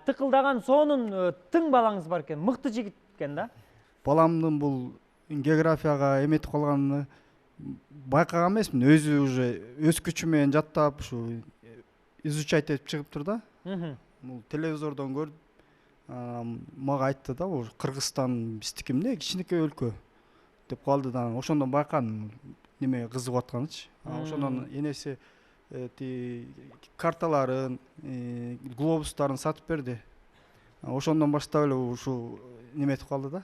Тыкылдаган сонун тың балаңыз бар экен, мыкты жигит экен да. Баламдын бул географияга эметип калганын байкаган эмесмин. Өзү уже өз күчү менен жаттап, ушу изучать этип чыгыптыр да. Бул телевизордон көрүп, мага айтты да, бул Кыргызстан биздики эмне кичинекей өлкө деп калды да ошондон байкадым неме кызыгып атканычы. Ошондон энеси карталарын, глобустарын сатып берди. Ошондон баштап эле ушул неметип калды да.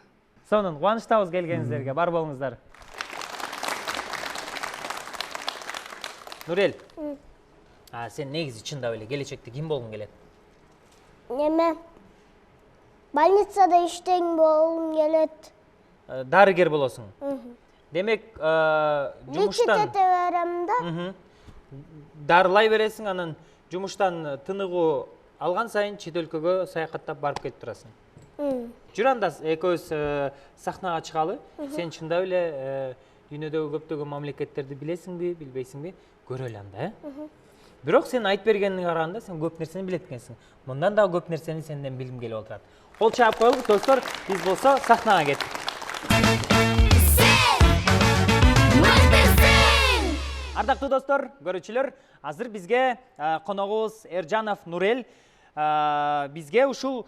Сонун кубанычтабыз келгениңиздерге, бар болуңуздар. Нурел. Сен негизи чындап эле келечекте ким болгуң келет? Неме? Больницада иштеген болгум келет. Дарыгер болосуң. Демек, жумуштан Лечить ете берем да. дарылай бересиң, анан жумуштан тыныгуу алган сайын чет өлкөгө саякаттап барып кетип турасың. Жүр анда экөөбүз сахнага чыгалы. Сен чындап эле дүйнөдөгү көптөгөн мамлекеттерди билесиңби, билбейсиңби? Көрөлү анда, Бирок сен айтып бергениңе караганда сен көп нерсени билет экенсиң. Мындан да көп нерсени сенден билгим келип отурат. Кол чаап коелу, достор, биз болсо сахнага кеттик. Ардактуу достор, көрүүчүлөр, азыр бизге коногубуз Эржанов Нурел бизге ушул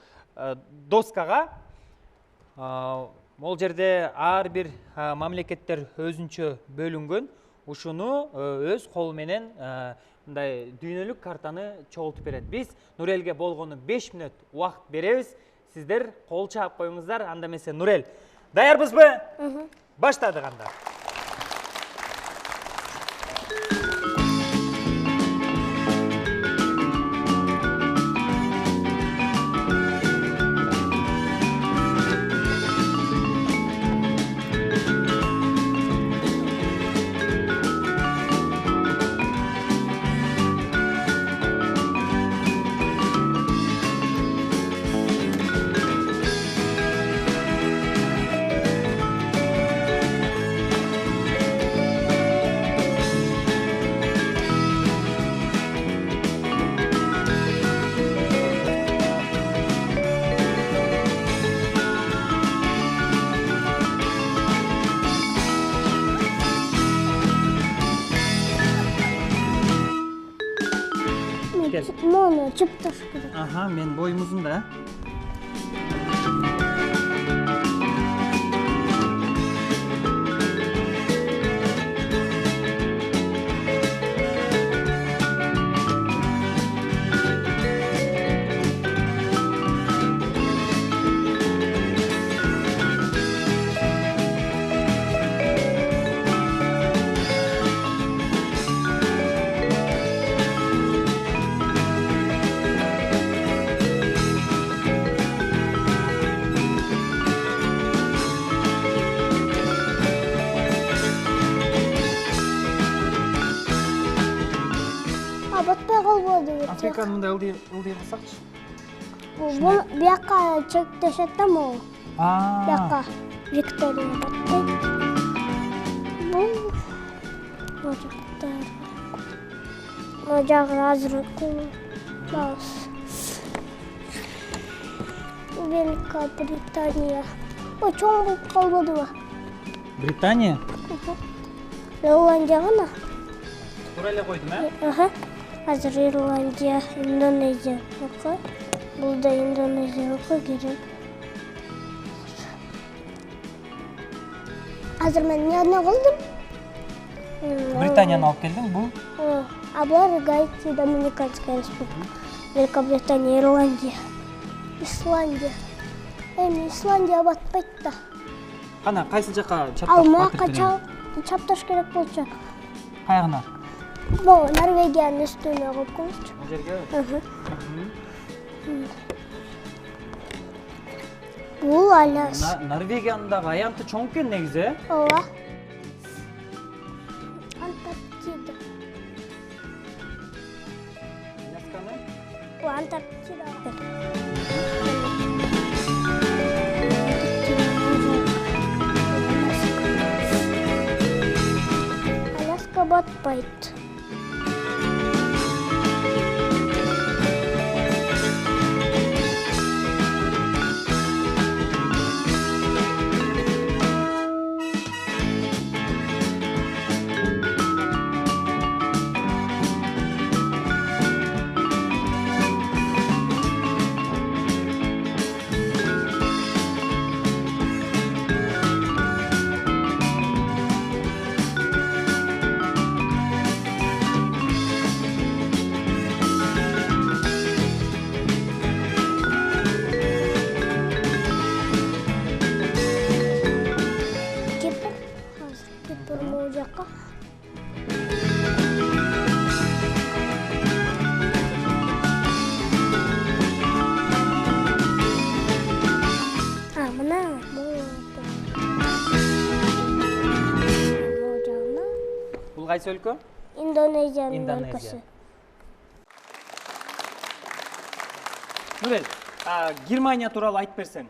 доскага могул жерде ар бир мамлекеттер өзүнчө бөлүнгөн, ушуну өз колу менен мындай дүйнөлүк картаны чогултуп берет. Биз Нурелге болгону 5 мүнөт убакыт беребиз. Сиздер кол чаап коюңуздар. Анда эмесе Нурел, даярбызбы? Баштадык анда. Моно чыптыш керек. Мен боюм узун да. Батпай калбады. Африканы мындай ылдый кылсакчы. Бул бияка чектешет да могу. Бияка Виктория батпай. Бул жактар. Мына жагы азыр кулбас. Великобритания. Ой, чоң болуп калбадыбы? Британия? Ирландия гана. Туура эле койдум, э? Азыр Ирландия, Индонезия. Бул да Индонезия керек. Азыр мен эмне кылдым? Британияны алып келдиң, бул? А булар Гаити, Доминиканская республика. Великобритания, Ирландия, Исландия. Исландия батпайт да. Кана, кайсы жакка Ал чаптап мага чапташ керек болчу. Кайгына? Бул Норвегиянын үстүнө коюп коелучу. Бул жерге? Бул Аляс. Норвегиянын дагы аянты чоң экен негизи, э? Ооба. Антарктида. Алясканы? Бул Антарктида. Аляска батпайт. кайсы өлкө? Индонезиянын Индонезия. өлкөсү. Нурел, Германия тууралуу айтып берсең.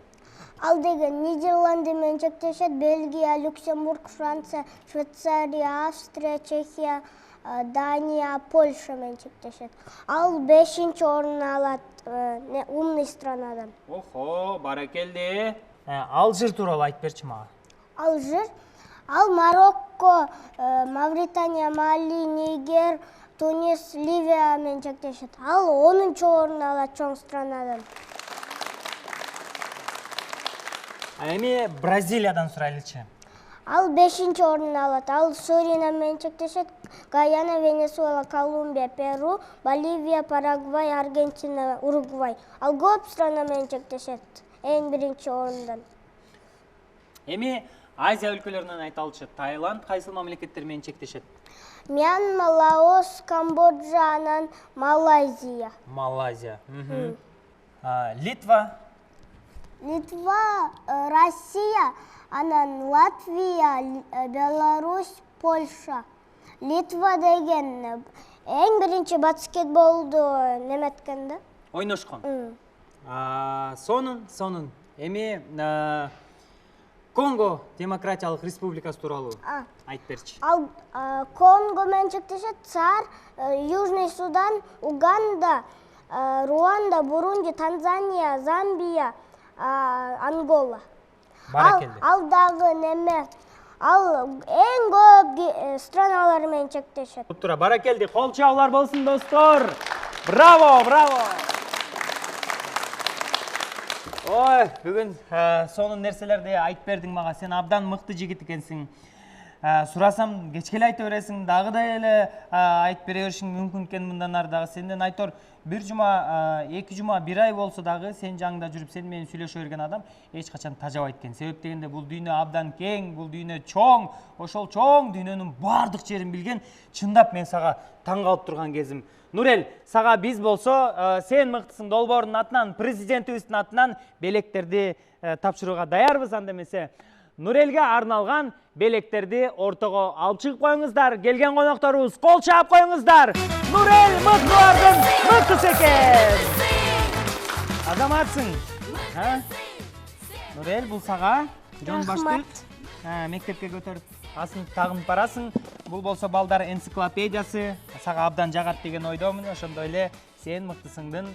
Ал деген Нидерланды менен чектешет, Бельгия, Люксембург, Франция, Швейцария, Австрия, Чехия, Дания, Польша менен чектешет. Ал 5-чи орун алат умный странадан. Охо, баракелди. Алжир тууралуу айтып берчи мага. Алжир, ал Марокко, Мавритания, Мали, Нигер, Тунис, Ливия менен чектешет. Ал 10-чу орун алат чоң странадан. Эми Бразилиядан сурайлычы. Ал 5-чи орун алат. Ал Суринам менен чектешет. Гаяна, Венесуэла, Колумбия, Перу, Боливия, Парагвай, Аргентина, Уругвай. Ал көп страна менен чектешет. Эң биринчи орундан. Эми Азия өлкөлөрүнөн айта алчы. Таиланд кайсыл мамлекеттер менен чектешет? Мьянма, Лаос, Камбоджа, анан Малайзия. Малайзия. Литва. Литва, Россия, анан Латвия, Беларусь, Польша. Литва деген эң биринчи баскетболду неметкен да? Ойношкон. Сонун. Эми Конго Демократиялык Республикасы тууралуу айтып берчи. Ал Конго менен чектешет, ЦАР, Южный Судан, Уганда, Руанда, Бурунди, Танзания, Замбия, Ангола. Баракелди. Ал дагы неме? Ал эң көп страналар менен чектешет. Тура баракелди. Кол чабуулар болсун достор. Браво. Ой, бүгүн сонун нерселерди айтып бердиң мага. Сен абдан мыкты жигит экенсиң. Сурасам кечке эле айта бересиң, дагы да эле айтып бере беришиң мүмкүн экен мындан ары дагы. Сенден айтор бир жума, 2 жума, 1 ай болсо дагы сен жаңында жүрүп сен менен сүйлөшө берген адам эч качан тажабайт экен. Себеп дегенде бул дүйнө абдан кең, бул дүйнө чоң. Ошол чоң дүйнөнүн бардык жерин билген, чындап мен сага таң калып турган кезим. Нурел, сага биз болсо сен мыктысың долбоордун атынан, президентибиздин атынан белектерди тапшырууга даярбыз. Анда эмесе Нурелге арналган белектерди ортого алып чыгып коюңуздар. Келген конокторубуз кол чаап коюңуздар. Нурел мыктылардын мыктысы экен. Азаматсың. Нурел, бул сага жон баштык. Мектепке көтөрүп асын тагынып барасың. Бул болсо балдар энциклопедиясы сага абдан жагат деген ойдомун. Ошондой эле сен мыктысыңдын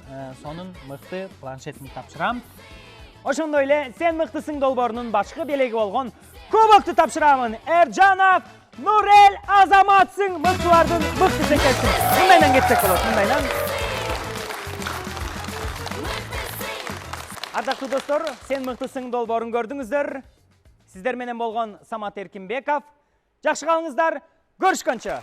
сонун мыкты планшетин тапшырам. Ошондой эле сен мыктысың долбоорунун башкы белеги болгон кубокту тапшырамын. Эржанов Нурел Азаматсың, мыктылардын мыктысы экенсиң. Мындайдан кетсек болот, мындайдан. Ардактуу достор, сен мыктысың долбоорун көрдүңүздөр. Сиздер менен болгон Самат Эркинбеков. Жакшы калыңыздар. Көрүшкөнчө.